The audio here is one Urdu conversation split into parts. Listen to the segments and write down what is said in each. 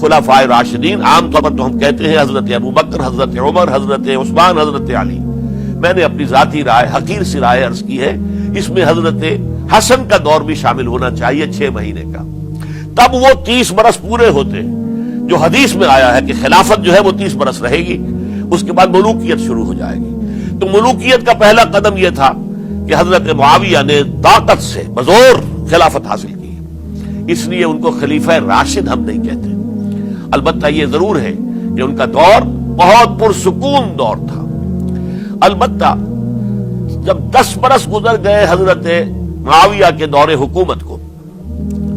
خلفائے راشدین عام طور پر تو ہم کہتے ہیں حضرت ابو بکر، حضرت عمر، حضرت عثمان، حضرت علی. میں نے اپنی ذاتی رائے، حقیر سی رائے عرض کی ہے، اس میں حضرت حسن کا دور بھی شامل ہونا چاہیے 6 مہینے کا. تب وہ 30 برس پورے ہوتے جو حدیث میں آیا ہے کہ خلافت جو ہے وہ 30 برس رہے گی، اس کے بعد ملوکیت شروع ہو جائے گی. تو ملوکیت کا پہلا قدم یہ تھا کہ حضرت معاویہ نے طاقت سے بزور خلافت حاصل کی. اس لیے ان کو خلیفہ راشد ہم نہیں کہتے. البتہ یہ ضرور ہے کہ ان کا دور بہت پرسکون دور تھا. البتہ جب 10 برس گزر گئے حضرت معاویہ کے دور حکومت کو،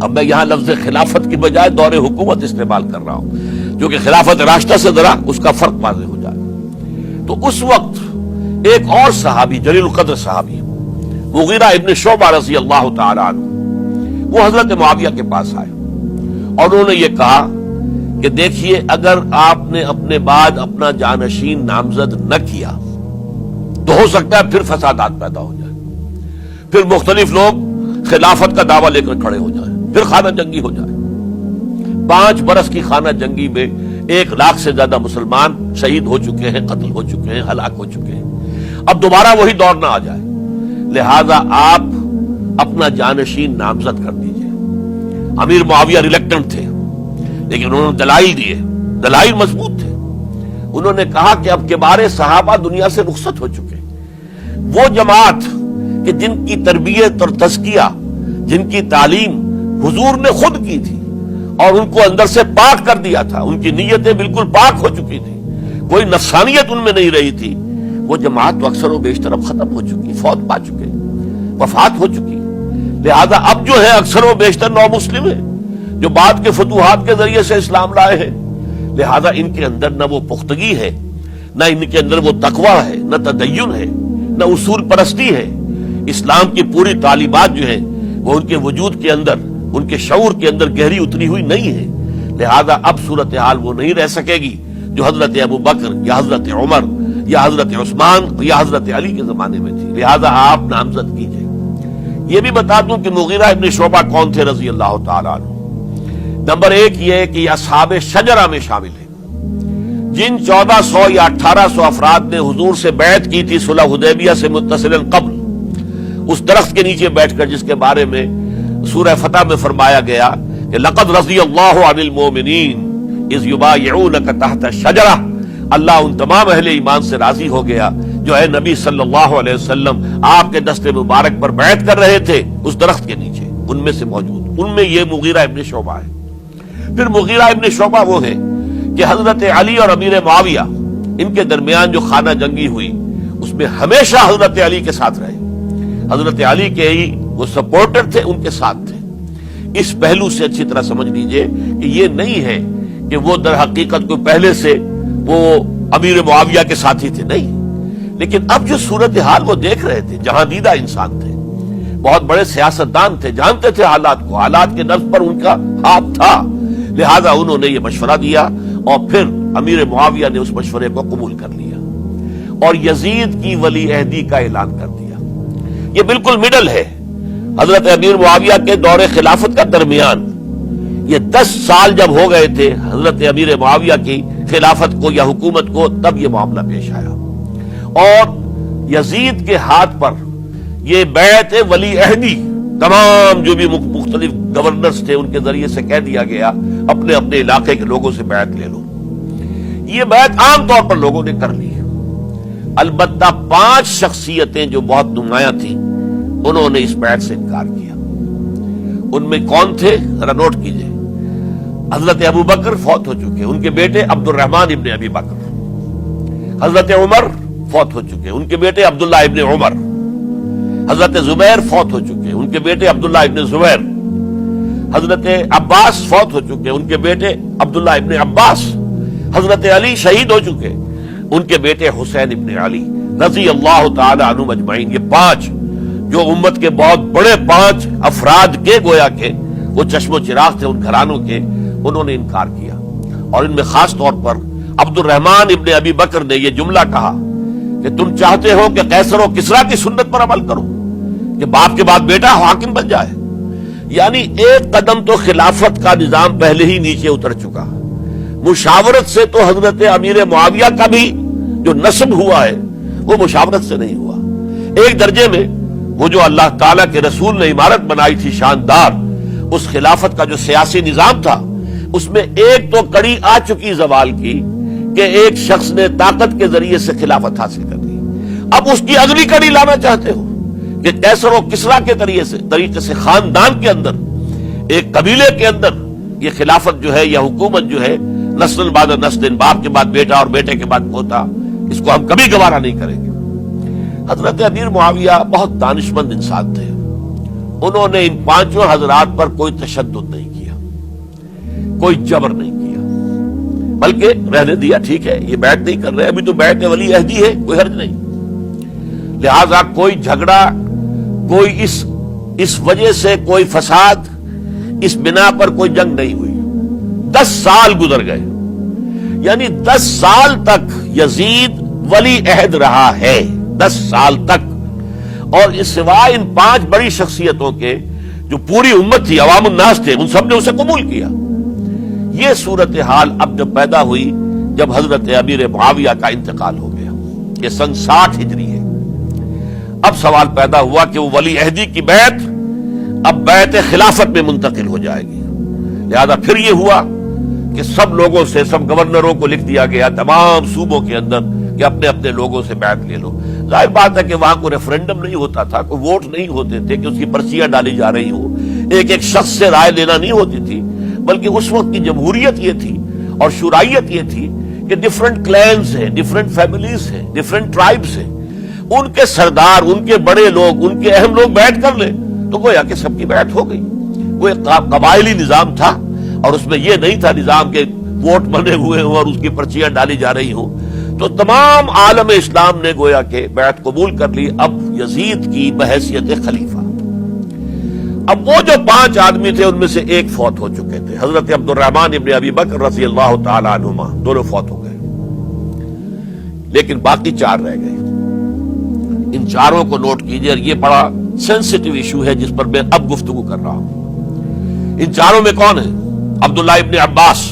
اب میں یہاں لفظ خلافت کی بجائے دور حکومت استعمال کر رہا ہوں، جو کہ خلافت راشدہ سے ذرا اس کا فرق واضح ہو جائے. تو اس وقت ایک اور صحابی، جلیل القدر صحابی مغیرہ ابن شعبہ رضی اللہ تعالی عنہ، وہ حضرت معاویہ کے پاس آئے اور انہوں نے یہ کہا کہ دیکھیے، اگر آپ نے اپنے بعد اپنا جانشین نامزد نہ کیا تو ہو سکتا ہے پھر فسادات پیدا ہو جائے، پھر مختلف لوگ خلافت کا دعویٰ لے کر کھڑے ہو جائیں، پھر خانہ جنگی ہو جائے. 5 برس کی خانہ جنگی میں 1 لاکھ سے زیادہ مسلمان شہید ہو چکے ہیں، قتل ہو چکے ہیں، ہلاک ہو چکے ہیں. اب دوبارہ وہی دور نہ آ جائے، لہذا آپ اپنا جانشین نامزد کر دیجئے. امیر معاویہ ریلیکٹنٹ تھے، لیکن انہوں نے دلائل دیے، دلائل مضبوط تھے. انہوں نے کہا کہ اب کبار صحابہ دنیا سے رخصت ہو چکے، وہ جماعت کہ جن کی تربیت اور تزکیہ، جن کی تعلیم حضور نے خود کی تھی اور ان کو اندر سے پاک کر دیا تھا، ان کی نیتیں بالکل پاک ہو چکی تھی، کوئی نفسانیت ان میں نہیں رہی تھی، وہ جماعت تو اکثر و بیشتر اب ختم ہو چکی، فوت پا چکے، وفات ہو چکی. لہذا اب جو ہے اکثر و بیشتر نو مسلم ہیں جو بعد کے فتوحات کے ذریعے سے اسلام لائے ہیں. لہذا ان کے اندر نہ وہ پختگی ہے، نہ ان کے اندر وہ تقویٰ ہے، نہ تدین ہے، نہ اصول پرستی ہے. اسلام کی پوری تعلیمات جو ہیں وہ ان کے وجود کے اندر، ان کے شعور کے اندر گہری اتری ہوئی نہیں ہے. لہذا اب صورتحال وہ نہیں رہ سکے گی جو حضرت ابو بکر یا حضرت عمر یا حضرت عثمان یا حضرت علی کے زمانے میں تھی. لہذا آپ نامزد کیجئے. یہ بھی بتا دوں کہ مغیرہ ابن شعبہ کون تھے رضی اللہ تعالیٰ عنہ. نمبر 1 یہ ہے کہ یہ اصحاب شجرہ میں شامل ہیں، جن 1400 یا 1800 افراد نے حضور سے بیعت کی تھی صلح حدیبیہ سے متصلاً قبل، اس درخت کے نیچے بیٹھ کر جس کے بارے میں سورہ فتح میں فرمایا گیا کہ لقد رضی اللہ عن المؤمنین اذ یبایعونک تحت الشجرہ. اللہ ان تمام اہل ایمان سے راضی ہو گیا جو ہے نبی صلی اللہ علیہ وسلم آپ کے دست مبارک پر بیعت کر رہے تھے اس درخت کے نیچے، ان میں سے موجود، ان میں یہ مغیرہ ابن شعبہ ہے. پھر مغیرہ ابن شعبہ وہ ہے کہ حضرت علی اور امیر معاویہ ان کے درمیان جو خانہ جنگی ہوئی اس میں ہمیشہ حضرت علی کے ساتھ رہے، حضرت علی کے ہی وہ سپورٹر تھے، ان کے ساتھ تھے. اس پہلو سے اچھی طرح سمجھ لیجئے کہ یہ نہیں ہے کہ وہ در حقیقت کو پہلے سے وہ امیر معاویہ کے ساتھی تھے، نہیں. لیکن اب جو صورتحال وہ دیکھ رہے تھے، جہاں دیدہ انسان تھے، بہت بڑے سیاستدان تھے، جانتے تھے حالات کو، حالات کے نبض پر ان کا ہاتھ تھا. لہذا انہوں نے یہ مشورہ دیا اور پھر امیر معاویہ نے اس مشورے کو قبول کر لیا اور یزید کی ولی عہدی کا اعلان کر دیا. یہ بالکل مڈل ہے حضرت امیر معاویہ کے دور خلافت کا درمیان. یہ 10 سال جب ہو گئے تھے حضرت امیر معاویہ کی خلافت کو یا حکومت کو، تب یہ معاملہ پیش آیا اور یزید کے ہاتھ پر یہ بیعت ولی عہدی تمام جو بھی مختلف گورنرز تھے ان کے ذریعے سے کہہ دیا گیا اپنے اپنے علاقے کے لوگوں سے بیعت لے لو. یہ بیعت عام طور پر لوگوں نے کر لی. البتہ 5 شخصیتیں جو بہت نمایاں تھیں انہوں نے اس بیعت سے انکار کیا. ان میں کون تھے ذرا نوٹ کیجئے. حضرت ابو بکر فوت ہو چکے، ان کے بیٹے عبد الرحمن ابن ابی بکر. حضرت عمر فوت ہو چکے، ان کے بیٹے عبداللہ ابن عمر. حضرت زبیر فوت ہو چکے، ان کے بیٹے عبداللہ ابن زبیر. حضرت عباس فوت ہو چکے، ان کے بیٹے عبداللہ ابن عباس. حضرت علی شہید ہو چکے، ان کے بیٹے حسین ابن علی رضی اللہ تعالی عنہم اجمعین. یہ 5 جو امت کے بہت بڑے 5 افراد کے گویا کے وہ چشم و چراغ تھے ان گھرانوں کے، انہوں نے انکار کیا. اور ان میں خاص طور پر عبد الرحمن ابن ابی بکر نے یہ جملہ کہا کہ تم چاہتے ہو کہ قیصر و کسریٰ کی سنت پر عمل کرو کہ باپ کے بعد بیٹا حاکم بن جائے. یعنی ایک قدم تو خلافت کا نظام پہلے ہی نیچے اتر چکا. مشاورت سے تو حضرت امیر معاویہ کا بھی جو نسب ہوا ہے وہ مشاورت سے نہیں ہوا. ایک درجے میں وہ جو اللہ تعالیٰ کے رسول نے عمارت بنائی تھی شاندار، اس خلافت کا جو سیاسی نظام تھا، اس میں ایک تو کڑی آ چکی زوال کی کہ ایک شخص نے طاقت کے ذریعے سے خلافت حاصل کر لی. اب اس کی اگلی کڑی لانا چاہتے ہو کہ کیسر و کسرا کے طریقے سے خاندان کے اندر، ایک قبیلے کے اندر یہ خلافت جو ہے یا حکومت جو ہے نسل بعد نسل، باپ کے بعد بیٹا اور بیٹے کے بعد پوتا، اس کو ہم کبھی گوارا نہیں کریں گے. حضرت امیر معاویہ بہت دانشمند انسان تھے. انہوں نے ان پانچوں حضرات پر کوئی تشدد نہیں کیا، کوئی جبر نہیں کیا، بلکہ رہنے دیا. ٹھیک ہے، یہ بیعت نہیں کر رہے، ابھی تو بیعت ولی عہدی ہے، کوئی حرج نہیں. لہذا کوئی جھگڑا، کوئی اس وجہ سے کوئی فساد، اس بنا پر کوئی جنگ نہیں ہوئی. 10 سال گزر گئے، یعنی 10 سال تک یزید ولی عہد رہا ہے. 10 سال تک. اور اس سوائے ان 5 بڑی شخصیتوں کے جو پوری امت تھی، عوام الناس تھے، ان سب نے اسے قبول کیا. یہ صورتحال اب جب پیدا ہوئی جب حضرت امیر معاویہ کا انتقال ہو گیا، یہ سن 60 ہجری ہے. اب سوال پیدا ہوا کہ وہ ولی عہدی کی بیعت اب بیعت خلافت میں منتقل ہو جائے گی. لہذا پھر یہ ہوا کہ سب لوگوں سے، سب گورنروں کو لکھ دیا گیا تمام صوبوں کے اندر کہ اپنے اپنے لوگوں سے بیعت لے لو. ظاہر بات ہے کہ وہاں کوئی ریفرنڈم نہیں ہوتا تھا، کوئی ووٹ نہیں ہوتے تھے کہ اس کی پرچیاں ڈالی جا رہی ہوں، ایک ایک شخص سے رائے لینا نہیں ہوتی تھی، بلکہ اس وقت کی جمہوریت یہ تھی اور شورائیت یہ تھی کہ ڈفرنٹ کلینز ہیں، ڈفرنٹ فیملیز ہیں، ڈفرنٹ ٹرائبز ہیں، ان کے سردار، ان کے بڑے لوگ، ان کے اہم لوگ بیعت کر لیں تو گویا کہ سب کی بیعت ہو گئی. وہ ایک قبائلی نظام تھا اور اس میں یہ نہیں تھا نظام کے ووٹ بنے ہوئے ہوں اور اس کی پرچیاں ڈالی جا رہی ہوں. تو تمام عالم اسلام نے گویا کہ بیعت قبول کر لی اب یزید کی بحیثیت خلیفہ. اب وہ جو 5 آدمی تھے ان میں سے ایک فوت ہو چکے تھے، حضرت عبد الرحمن ابن ابی بکر رضی اللہ تعالی عنہما، دونوں فوت ہو گئے، لیکن باقی 4 رہ گئے. ان 4 کو نوٹ کیجئے، یہ بڑا سینسٹیو ایشو ہے جس پر میں اب گفتگو کر رہا ہوں. ان 4 میں کون ہیں؟ عبداللہ ابن عباس،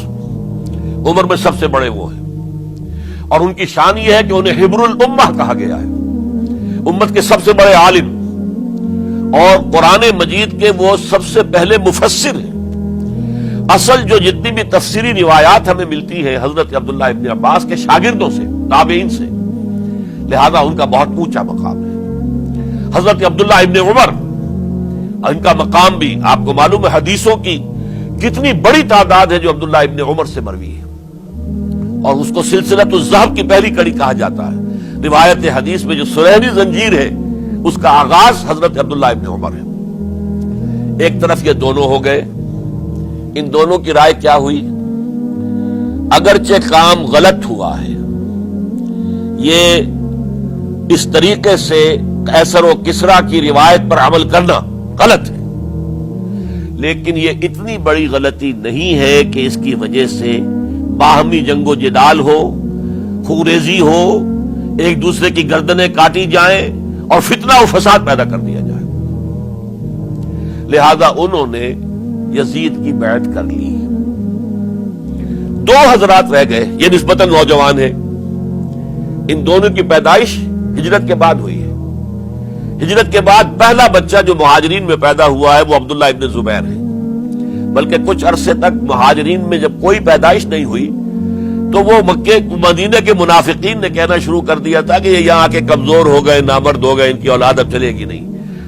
عمر میں سب سے بڑے وہ ہیں، اور ان کی شان یہ ہے کہ انہیں حبر الامہ کہا گیا ہے، امت کے سب سے بڑے عالم، اور قرآن مجید کے وہ سب سے پہلے مفسر ہیں. اصل جو جتنی بھی تفسیری روایات ہمیں ملتی ہے حضرت عبداللہ ابن عباس کے شاگردوں سے، تابعین سے، لہذا ان کا بہت اونچا مقام ہے. حضرت عبداللہ ابن عمر، ان کا مقام بھی آپ کو معلوم ہے، حدیثوں کی کتنی بڑی تعداد ہے جو عبداللہ ابن عمر سے مروی ہے، اور اس کو سلسلۃ الذہب کی پہلی کڑی کہا جاتا ہے. روایت حدیث میں جو سرہنی زنجیر ہے اس کا آغاز حضرت عبداللہ ابن عمر ہے. ایک طرف یہ دونوں ہو گئے، ان دونوں کی رائے کیا ہوئی؟ اگرچہ کام غلط ہوا ہے، یہ اس طریقے سے قیصر و کسریٰ کی روایت پر عمل کرنا غلط ہے، لیکن یہ اتنی بڑی غلطی نہیں ہے کہ اس کی وجہ سے باہمی جنگ و جدال ہو، خوریزی ہو، ایک دوسرے کی گردنیں کاٹی جائیں اور فتنہ و فساد پیدا کر دیا جائے. لہذا انہوں نے یزید کی بیعت کر لی. 2 حضرات رہ گئے، یہ نسبتاً نوجوان ہیں. ان دونوں کی پیدائش ہجرت کے بعد ہوئی ہے. ہجرت کے بعد پہلا بچہ جو مہاجرین میں پیدا ہوا ہے وہ عبداللہ ابن زبیر ہے. بلکہ کچھ عرصے تک مہاجرین میں جب کوئی پیدائش نہیں ہوئی تو وہ مکے مدینے کے منافقین نے کہنا شروع کر دیا تھا کہ یہ یہاں آ کے کمزور ہو گئے، نامرد ہو گئے، ان کی اولاد اب چلے گی نہیں.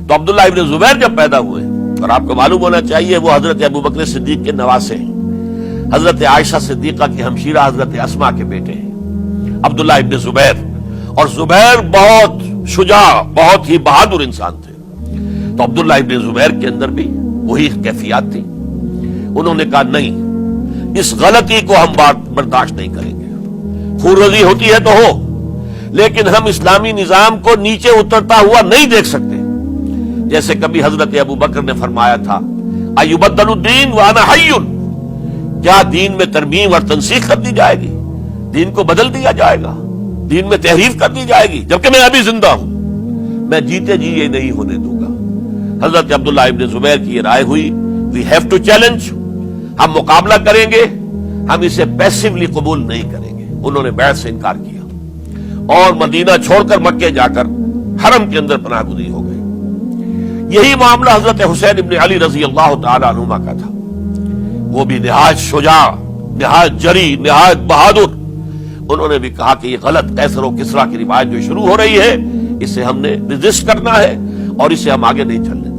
تو عبداللہ ابن زبیر جب پیدا ہوئے، اور آپ کو معلوم ہونا چاہیے وہ حضرت ابوبکر صدیق کے نواسے ہیں، حضرت عائشہ صدیقہ کی ہمشیرہ حضرت اسماء کے بیٹے ہیں عبداللہ ابن زبیر. اور زبیر بہت شجاع، بہت ہی بہادر انسان تھے. تو عبداللہ ابن زبیر کے اندر بھی وہی کیفیات تھی. انہوں نے کہا نہیں، اس غلطی کو ہم برداشت نہیں کریں گے. خورزی ہوتی ہے تو ہو، لیکن ہم اسلامی نظام کو نیچے اترتا ہوا نہیں دیکھ سکتے. جیسے کبھی حضرت ابوبکر نے فرمایا تھا ایبدل الدین وانا حی، کیا دین میں ترمیم اور تنسیخ کر دی جائے گی؟ دین کو بدل دیا جائے گا، دین میں تحریف کر دی جائے گی جبکہ میں ابھی زندہ ہوں؟ میں جیتے جی یہ نہیں ہونے دوں گا. حضرت عبداللہ ابن زبیر کی یہ رائے ہوئی، وی ہیو ٹو چیلنج، ہم مقابلہ کریں گے. ہم اسے پیسively قبول نہیں کریں گے. انہوں نے بیعت سے انکار کیا اور مدینہ چھوڑ کر مکے جا کر حرم کے اندر پناہ گزین ہو گئے. یہی معاملہ حضرت حسین ابن علی رضی اللہ تعالی عنہما کا تھا. وہ بھی نہایت شجاع، نہایت جری، نہایت بہادر. انہوں نے بھی کہا کہ یہ غلط قیصر و کسریٰ کی روایت جو شروع ہو رہی ہے اسے ہم نے ریزسٹ کرنا ہے اور اسے ہم آگے نہیں چلنے